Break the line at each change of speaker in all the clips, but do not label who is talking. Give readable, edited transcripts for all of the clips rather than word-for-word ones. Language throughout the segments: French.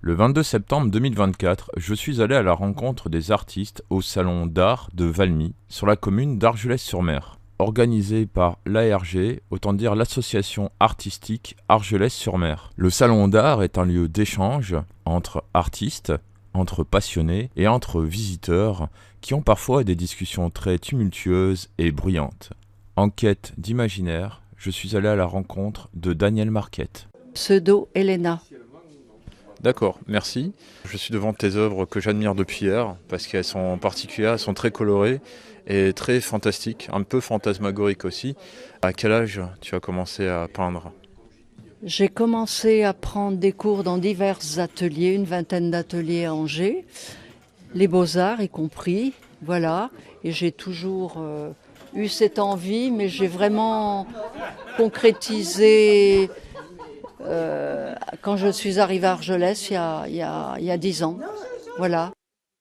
Le 22 septembre 2024, je suis allé à la rencontre des artistes au Salon d'Art de Valmy, sur la commune d'Argelès-sur-Mer, organisé par l'ARG, autant dire l'association artistique Argelès-sur-Mer. Le Salon d'Art est un lieu d'échange entre artistes, entre passionnés et entre visiteurs qui ont parfois des discussions très tumultueuses et bruyantes. En quête d'imaginaire, je suis allé à la rencontre de Danielle Marquette.
Pseudo Elena.
D'accord, merci. Je suis devant tes œuvres que j'admire depuis hier, parce qu'elles sont particulières, elles sont très colorées et très fantastiques, un peu fantasmagoriques aussi. À quel âge tu as commencé à peindre ?
J'ai commencé à prendre des cours dans divers ateliers, une vingtaine d'ateliers à Angers, les beaux-arts y compris, voilà. Et j'ai toujours eu cette envie, mais j'ai vraiment concrétisé quand je suis arrivée à Argelès il y a 10 ans, voilà.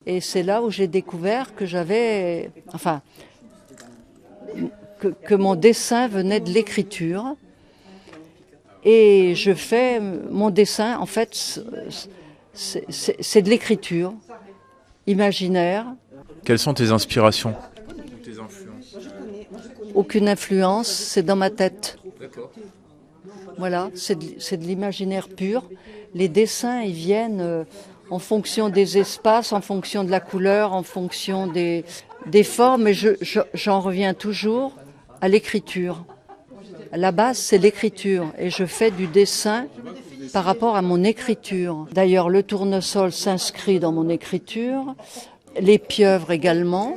Et c'est là où j'ai découvert que que mon dessin venait de l'écriture. Et je fais mon dessin, en fait, c'est de l'écriture imaginaire.
Quelles sont tes inspirations ? Tes influences ?
Aucune influence, c'est dans ma tête.
D'accord.
Voilà, c'est de l'imaginaire pur. Les dessins, ils viennent en fonction des espaces, en fonction de la couleur, en fonction des formes. Mais j'en reviens toujours à l'écriture. La base, c'est l'écriture. Et je fais du dessin par rapport à mon écriture. D'ailleurs, le tournesol s'inscrit dans mon écriture. Les pieuvres également.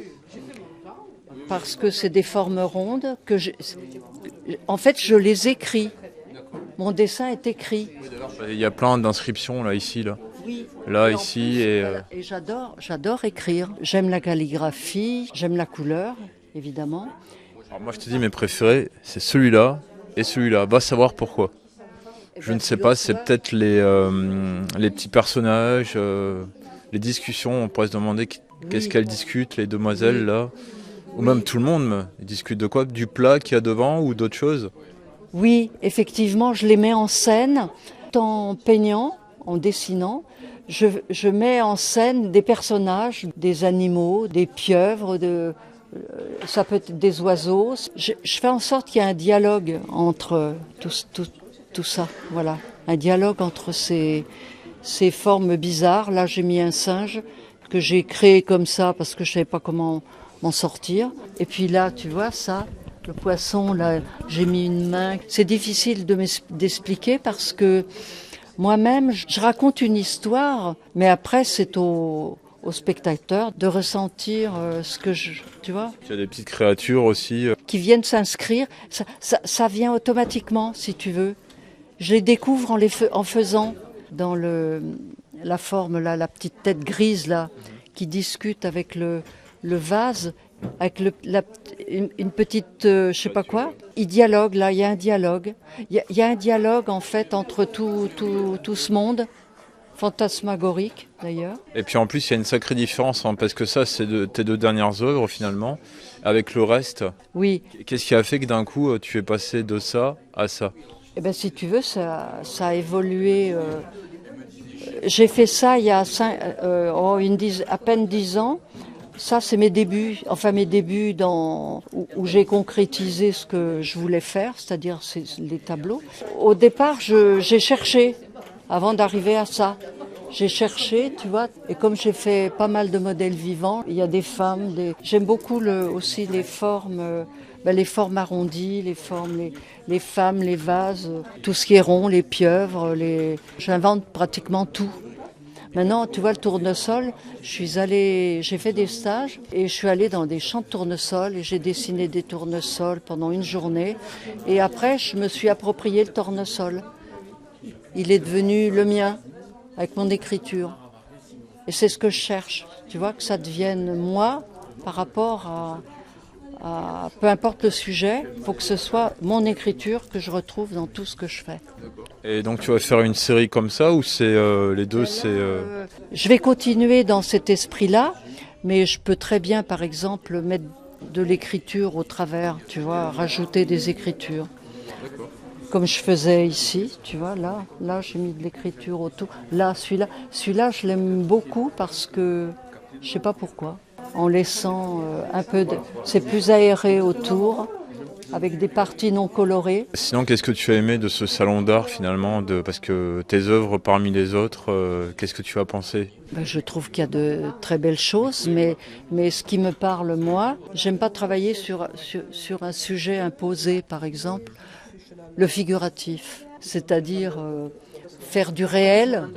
Parce que c'est des formes rondes. En fait, je les écris. Mon dessin est écrit.
Il y a plein d'inscriptions là, ici, là.
Oui.
Là, ici
Et j'adore écrire. J'aime la calligraphie, j'aime la couleur, évidemment.
Alors moi, je te dis, mes préférés, c'est celui-là et celui-là. Va savoir pourquoi. Je ne sais pas, c'est peut-être les petits personnages, les discussions. On pourrait se demander qu'est-ce qu'elles discutent, les demoiselles, là. Ou même tout le monde. Ils discutent de quoi ? Du plat qu'il y a devant ou d'autres choses ?
Oui, effectivement, je les mets en scène en peignant, en dessinant. Je mets en scène des personnages, des animaux, des pieuvres, ça peut être des oiseaux. Je fais en sorte qu'il y ait un dialogue entre tout ça, voilà. Un dialogue entre ces formes bizarres. Là, j'ai mis un singe que j'ai créé comme ça parce que je ne savais pas comment m'en sortir. Et puis là, tu vois ça, le poisson, là, j'ai mis une main. C'est difficile d'expliquer parce que moi-même, je raconte une histoire, mais après, c'est au spectateur de ressentir ce que tu vois.
Il y a des petites créatures aussi.
Qui viennent s'inscrire. Ça vient automatiquement, si tu veux. Je les découvre en faisant dans la forme, là, la petite tête grise, là, qui discute avec le vase, avec une petite, je sais pas quoi. Il dialogue, là, il y a un dialogue. Il y a un dialogue, en fait, entre tout ce monde, fantasmagorique, d'ailleurs.
Et puis en plus, il y a une sacrée différence, hein, parce que ça, c'est tes deux dernières œuvres, finalement, avec le reste.
Oui.
Qu'est-ce qui a fait que d'un coup, tu es passé de ça à ça ?
Eh bien, si tu veux, ça a évolué. J'ai fait ça il y a à peine 10 ans. Ça, c'est mes débuts, où j'ai concrétisé ce que je voulais faire, c'est-à-dire les tableaux. Au départ, j'ai cherché, avant d'arriver à ça. J'ai cherché, tu vois, et comme j'ai fait pas mal de modèles vivants, il y a des femmes, j'aime beaucoup aussi les formes arrondies, les femmes, les vases, tout ce qui est rond, les pieuvres, j'invente pratiquement tout. Maintenant, tu vois, le tournesol, j'ai fait des stages et je suis allée dans des champs de tournesol et j'ai dessiné des tournesols pendant une journée. Et après, je me suis approprié le tournesol. Il est devenu le mien, avec mon écriture. Et c'est ce que je cherche, tu vois, que ça devienne moi par rapport à peu importe le sujet, il faut que ce soit mon écriture que je retrouve dans tout ce que je fais.
Et donc tu vas faire une série comme ça ou c'est les deux
Je vais continuer dans cet esprit-là, mais je peux très bien, par exemple, mettre de l'écriture au travers, tu vois, rajouter des écritures.
D'accord.
comme je faisais ici, tu vois, là j'ai mis de l'écriture autour. Là, celui-là je l'aime beaucoup parce que, je sais pas pourquoi, en laissant un peu de... C'est plus aéré autour, avec des parties non colorées.
Sinon, qu'est-ce que tu as aimé de ce salon d'art finalement, parce que tes œuvres parmi les autres, qu'est-ce que tu as pensé?
Ben, je trouve qu'il y a de très belles choses, mais ce qui me parle, moi, j'aime pas travailler sur un sujet imposé, par exemple, le figuratif, c'est-à-dire faire du réel.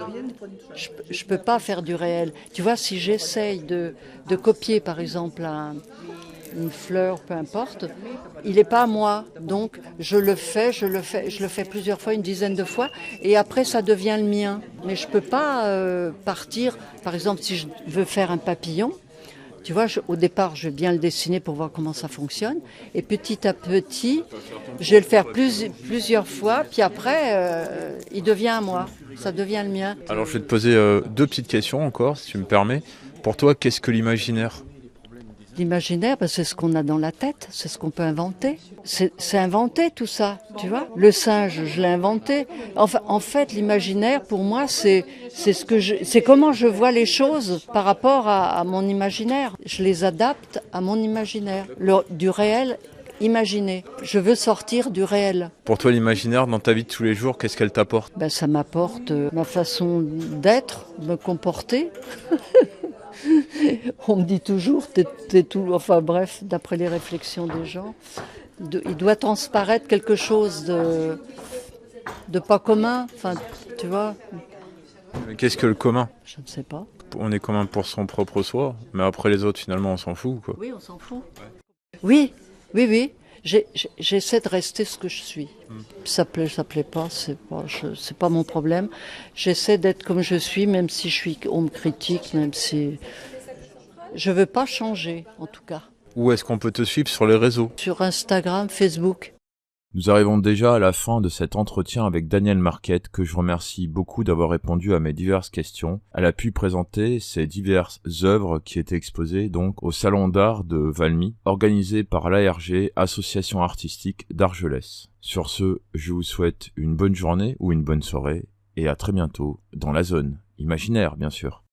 Je peux pas faire du réel. Tu vois, si j'essaye de copier, par exemple, une fleur, peu importe, il n'est pas à moi. Donc je le fais plusieurs fois, une dizaine de fois, et après ça devient le mien. Mais je peux pas partir, par exemple, si je veux faire un papillon. Tu vois, au départ, je vais bien le dessiner pour voir comment ça fonctionne. Et petit à petit, je vais le faire plusieurs fois. Puis après, il devient à moi. Ça devient le mien.
Alors je vais te poser deux petites questions encore, si tu me permets. Pour toi, qu'est-ce que l'imaginaire?
L'imaginaire, ben, c'est ce qu'on a dans la tête, c'est ce qu'on peut inventer. C'est inventé tout ça, tu vois. Le singe, je l'ai inventé. Enfin, en fait, l'imaginaire, pour moi, c'est comment je vois les choses par rapport à mon imaginaire. Je les adapte à mon imaginaire, du réel imaginé. Je veux sortir du réel.
Pour toi, l'imaginaire, dans ta vie de tous les jours, qu'est-ce qu'elle t'apporte?
Ben, ça m'apporte ma façon d'être, me comporter. On me dit toujours, t'es tout, enfin bref, d'après les réflexions des gens, il doit transparaître quelque chose de pas commun, enfin, tu vois.
Mais qu'est-ce que le commun?
Je ne sais pas.
On est commun pour son propre soi, mais après les autres, finalement, on s'en fout, quoi.
Oui, on s'en fout. Oui, oui, oui. J'essaie de rester ce que je suis. Ça plaît pas, c'est pas mon problème. J'essaie d'être comme je suis, même si on me critique, même si je veux pas changer, en tout cas.
Où est-ce qu'on peut te suivre sur les réseaux?
Sur Instagram, Facebook.
Nous arrivons déjà à la fin de cet entretien avec Danielle Marquette, que je remercie beaucoup d'avoir répondu à mes diverses questions. Elle a pu présenter ses diverses œuvres qui étaient exposées donc au Salon d'art de Valmy, organisé par l'ARG, Association artistique d'Argelès. Sur ce, je vous souhaite une bonne journée ou une bonne soirée, et à très bientôt dans la zone imaginaire, bien sûr.